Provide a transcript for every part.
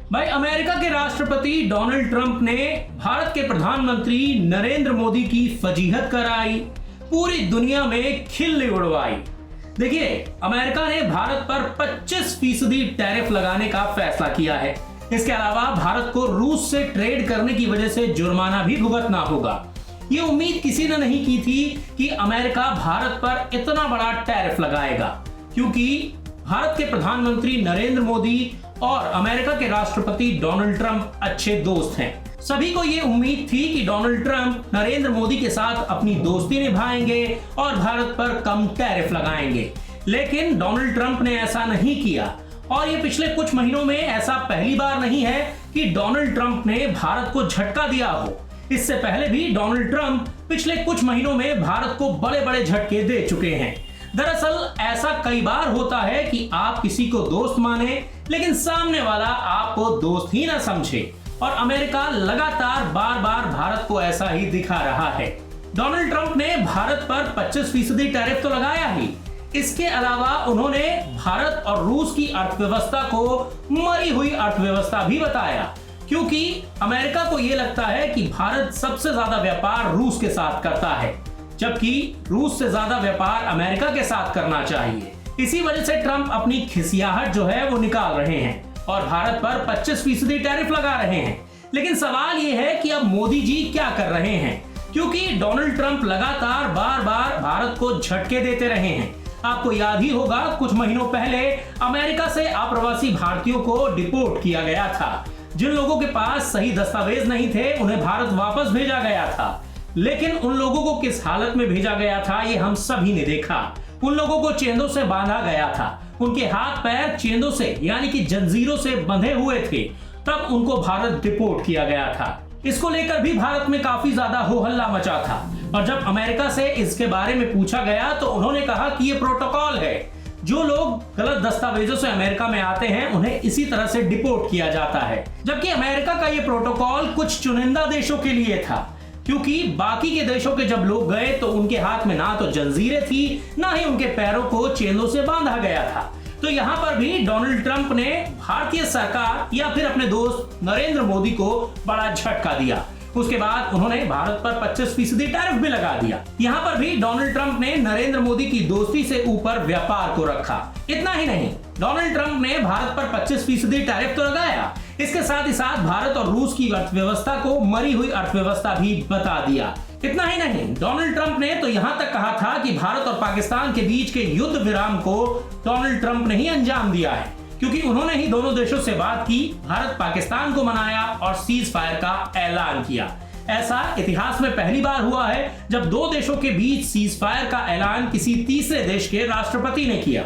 भाई, अमेरिका के राष्ट्रपति डोनाल्ड ट्रंप ने भारत के प्रधानमंत्री नरेंद्र मोदी की फजीहत कराई, पूरी दुनिया में खिल्ली उड़वाई। देखिए, अमेरिका ने भारत पर 25% टैरिफ लगाने का फैसला किया है। इसके अलावा भारत को रूस से ट्रेड करने की वजह से जुर्माना भी भुगतना होगा। ये उम्मीद किसी ने नहीं की थी कि अमेरिका भारत पर इतना बड़ा टैरिफ लगाएगा, क्योंकि भारत के प्रधानमंत्री नरेंद्र मोदी और अमेरिका के राष्ट्रपति डोनाल्ड ट्रंप अच्छे दोस्त हैं। सभी को ये उम्मीद थी कि डोनाल्ड ट्रंप नरेंद्र मोदी के साथ अपनी दोस्ती निभाएंगे और भारत पर कम टैरिफ लगाएंगे, लेकिन डोनाल्ड ट्रंप ने ऐसा नहीं किया। और ये पिछले कुछ महीनों में ऐसा पहली बार नहीं है कि डोनाल्ड ट्रंप ने भारत को झटका दिया हो। इससे पहले भी डोनाल्ड ट्रंप पिछले कुछ महीनों में भारत को बड़े बड़े झटके दे चुके हैं। दरअसल ऐसा कई बार होता है कि आप किसी को दोस्त माने, लेकिन सामने वाला आपको दोस्त ही ना समझे, और अमेरिका लगातार बार बार भारत को ऐसा ही दिखा रहा है। डोनाल्ड ट्रंप ने भारत पर 25% टैरिफ तो लगाया ही, इसके अलावा उन्होंने भारत और रूस की अर्थव्यवस्था को मरी हुई अर्थव्यवस्था भी बताया, क्योंकि अमेरिका को यह लगता है कि भारत सबसे ज्यादा व्यापार रूस के साथ करता है, जबकि रूस से ज्यादा व्यापार अमेरिका के साथ करना चाहिए। इसी वजह से ट्रंप अपनी खिसियाहट जो है वो निकाल रहे हैं और भारत पर 25% टैरिफ लगा रहे हैं। लेकिन सवाल ये है कि अब मोदी जी क्या कर रहे हैं, क्योंकि डोनाल्ड ट्रंप लगातार बार बार भारत को झटके देते रहे हैं। आपको याद ही होगा, कुछ महीनों पहले अमेरिका से अप्रवासी भारतीयों को डिपोर्ट किया गया था। जिन लोगों के पास सही दस्तावेज नहीं थे उन्हें भारत वापस भेजा गया था, लेकिन उन लोगों को किस हालत में भेजा गया था ये हम सभी ने देखा। उन लोगों को चेंदों से बांधा गया था, उनके हाथ पैर चेंदों से यानी कि जंजीरों से बंधे हुए थे, तब उनको भारत डिपोर्ट किया गया था। इसको लेकर भी भारत में काफी ज्यादा हो हल्ला मचा था, और जब अमेरिका से इसके बारे में पूछा गया तो उन्होंने कहा कि ये प्रोटोकॉल है, जो लोग गलत दस्तावेजों से अमेरिका में आते हैं उन्हें इसी तरह से डिपोर्ट किया जाता है। जबकि अमेरिका का ये प्रोटोकॉल कुछ चुनिंदा देशों के लिए था, क्योंकि बाकी के देशों के जब लोग गए तो उनके हाथ में ना तो जंजीरें थी, ना ही उनके पैरों को चेंदों से बांधा गया था। तो यहाँ पर भी डोनाल्ड ट्रंप ने भारतीय सरकार या फिर अपने दोस्त नरेंद्र मोदी को बड़ा झटका दिया। उसके बाद उन्होंने भारत पर 25% टैरिफ भी लगा दिया। यहाँ पर भी डोनाल्ड ट्रंप ने नरेंद्र मोदी की दोस्ती से ऊपर व्यापार को रखा। इतना ही नहीं, डोनाल्ड ट्रंप ने भारत पर 25% टैरिफ तो लगाया, इसके साथ ही साथ भारत और रूस की अर्थव्यवस्था को मरी हुई अर्थव्यवस्था भी बता दिया। इतना ही नहीं, डोनाल्ड ट्रंप ने तो यहाँ तक कहा था कि भारत और पाकिस्तान के बीच के युद्ध विराम को डोनाल्ड ट्रंप ने ही अंजाम दिया है, क्योंकि उन्होंने ही दोनों देशों से बात की, भारत पाकिस्तान को मनाया और सीज फायर का ऐलान किया। ऐसा इतिहास में पहली बार हुआ है जब दो देशों के बीच सीज फायर का ऐलान किसी तीसरे देश के राष्ट्रपति ने किया।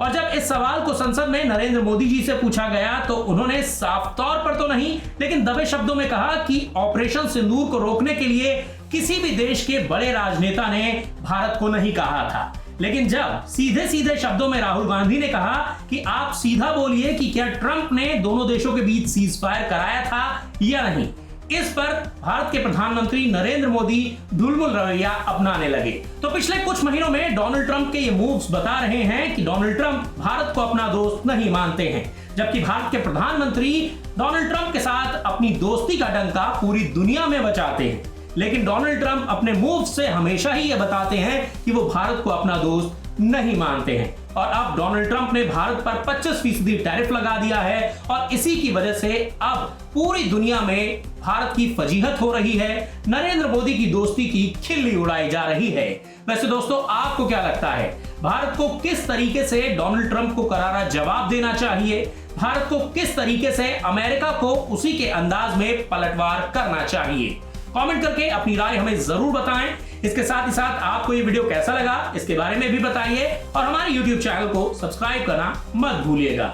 और जब इस सवाल को संसद में नरेंद्र मोदी जी से पूछा गया तो उन्होंने साफ तौर पर तो नहीं, लेकिन दबे शब्दों में कहा कि ऑपरेशन सिंदूर को रोकने के लिए किसी भी देश के बड़े राजनेता ने भारत को नहीं कहा था। लेकिन जब सीधे सीधे शब्दों में राहुल गांधी ने कहा कि आप सीधा बोलिए कि क्या ट्रंप ने दोनों देशों के बीच सीज फायर कराया था या नहीं, इस पर भारत के प्रधानमंत्री नरेंद्र मोदी ढुलमुल रवैया अपनाने लगे। तो पिछले कुछ महीनों में डोनाल्ड ट्रंप के ये मूव्स बता रहे हैं कि डोनाल्ड ट्रंप भारत को अपना दोस्त नहीं मानते हैं, जबकि भारत के प्रधानमंत्री डोनाल्ड ट्रंप के साथ अपनी दोस्ती का डंका पूरी दुनिया में बजाते हैं। लेकिन डोनाल्ड ट्रंप अपने मूव से हमेशा ही ये बताते हैं कि वो भारत को अपना दोस्त नहीं मानते हैं। और अब डोनाल्ड ट्रंप ने भारत पर 25% टैरिफ लगा दिया है, और इसी की वजह से अब पूरी दुनिया में भारत की फजीहत हो रही है, नरेंद्र मोदी की दोस्ती की खिल्ली उड़ाई जा रही है। वैसे दोस्तों, आपको क्या लगता है, भारत को किस तरीके से डोनाल्ड ट्रंप को करारा जवाब देना चाहिए? भारत को किस तरीके से अमेरिका को उसी के अंदाज में पलटवार करना चाहिए? कमेंट करके अपनी राय हमें जरूर बताएं। इसके साथ ही साथ आपको ये वीडियो कैसा लगा इसके बारे में भी बताइए, और हमारे YouTube चैनल को सब्सक्राइब करना मत भूलिएगा।